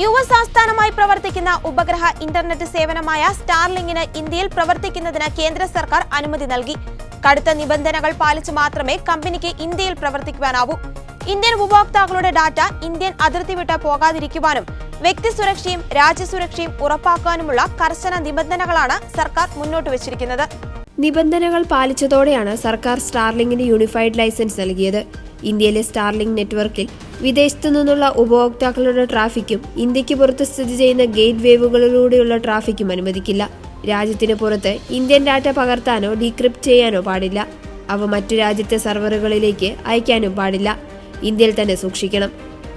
US ആസ്ഥാനമായി പ്രവർത്തിക്കുന്ന ഉപഗ്രഹ ഇന്റർനെറ്റ് സേവനമായ സ്റ്റാർലിങ്കിന് ഇന്ത്യയിൽ പ്രവർത്തിക്കുന്നതിന് കേന്ദ്ര സർക്കാർ അനുമതി നൽകി. കടുത്ത നിബന്ധനകൾ പാലിച്ച് മാത്രമേ കമ്പനിക്ക് ഇന്ത്യയിൽ പ്രവർത്തിക്കുവാനാവൂ. ഇന്ത്യൻ ഉപഭോക്താക്കളുടെ ഡാറ്റ ഇന്ത്യൻ അതിർത്തി വിട്ട് പോകാതിരിക്കുവാനും വ്യക്തി സുരക്ഷയും രാജ്യസുരക്ഷയും ഉറപ്പാക്കാനുമുള്ള കർശന നിബന്ധനകളാണ് സർക്കാർ മുന്നോട്ട് വച്ചിരിക്കുന്നത്. നിബന്ധനകൾ പാലിച്ചതോടെയാണ് സർക്കാർ സ്റ്റാർലിങ്കിന് യൂണിഫൈഡ് ലൈസൻസ് നൽകിയത്. ഇന്ത്യയിലെ സ്റ്റാർലിങ്ക് നെറ്റ്വർക്കിൽ വിദേശത്തു നിന്നുള്ള ഉപഭോക്താക്കളുടെ ട്രാഫിക്കും ഇന്ത്യക്ക് പുറത്ത് സ്ഥിതി ചെയ്യുന്ന ഗേറ്റ് വേവുകളിലൂടെയുള്ള ട്രാഫിക്കും അനുവദിക്കില്ല. രാജ്യത്തിന് പുറത്ത് ഇന്ത്യൻ ഡാറ്റ പകർത്താനോ ഡീക്രിപ്റ്റ് ചെയ്യാനോ പാടില്ല. അവ മറ്റു രാജ്യത്തെ സെർവറുകളിലേക്ക് അയക്കാനും പാടില്ല. ഇന്ത്യയിൽ തന്നെ സൂക്ഷിക്കണം.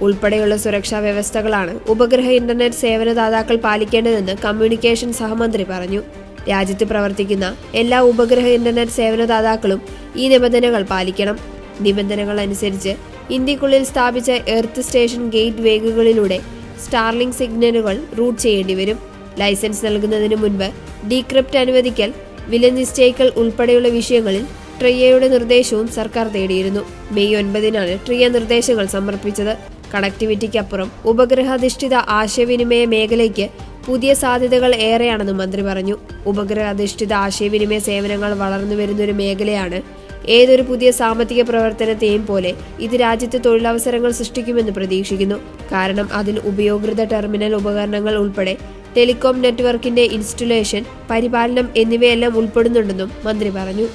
ഉൾപ്പെടെയുള്ള സുരക്ഷാ വ്യവസ്ഥകളാണ് ഉപഗ്രഹ ഇന്റർനെറ്റ് സേവനദാതാക്കൾ പാലിക്കേണ്ടതെന്ന് കമ്മ്യൂണിക്കേഷൻ സഹമന്ത്രി പറഞ്ഞു. രാജ്യത്ത് പ്രവർത്തിക്കുന്ന എല്ലാ ഉപഗ്രഹ ഇന്റർനെറ്റ് സേവനദാതാക്കളും ഈ നിബന്ധനകൾ പാലിക്കണം. നിബന്ധനകൾ അനുസരിച്ച് ഇന്ത്യക്കുള്ളിൽ സ്ഥാപിച്ച എർത്ത് സ്റ്റേഷൻ ഗേറ്റ് വേഗുകളിലൂടെ സ്റ്റാർലിങ്ക് സിഗ്നലുകൾ റൂട്ട് ചെയ്യേണ്ടി വരും. ലൈസൻസ് നൽകുന്നതിന് മുൻപ് ഡീക്രിപ്റ്റ് അനുവദിക്കൽ, വില നിശ്ചയിക്കൽ ഉൾപ്പെടെയുള്ള വിഷയങ്ങളിൽ ട്രിയയുടെ നിർദ്ദേശവും സർക്കാർ തേടിയിരുന്നു. മെയ് 9-നാണ് ട്രിയ നിർദ്ദേശങ്ങൾ സമർപ്പിച്ചത്. കണക്ടിവിറ്റിക്കപ്പുറം ഉപഗ്രഹാധിഷ്ഠിത ആശയവിനിമയ മേഖലയ്ക്ക് പുതിയ സാധ്യതകൾ ഏറെയാണെന്ന് മന്ത്രി പറഞ്ഞു. ഉപഗ്രഹ അധിഷ്ഠിത ആശയവിനിമയ സേവനങ്ങൾ വളർന്നു വരുന്നൊരു മേഖലയാണ്. ഏതൊരു പുതിയ സാമ്പത്തിക പ്രവർത്തനത്തെയും പോലെ ഇത് രാജ്യത്ത് തൊഴിലവസരങ്ങൾ സൃഷ്ടിക്കുമെന്ന് പ്രതീക്ഷിക്കുന്നു. കാരണം അതിൽ ഉപയോക്തൃ ടെർമിനൽ ഉപകരണങ്ങൾ ഉൾപ്പെടെ ടെലികോം നെറ്റ്വർക്കിന്റെ ഇൻസ്റ്റലേഷൻ, പരിപാലനം എന്നിവയെല്ലാം ഉൾപ്പെടുന്നുണ്ടെന്നും മന്ത്രി പറഞ്ഞു.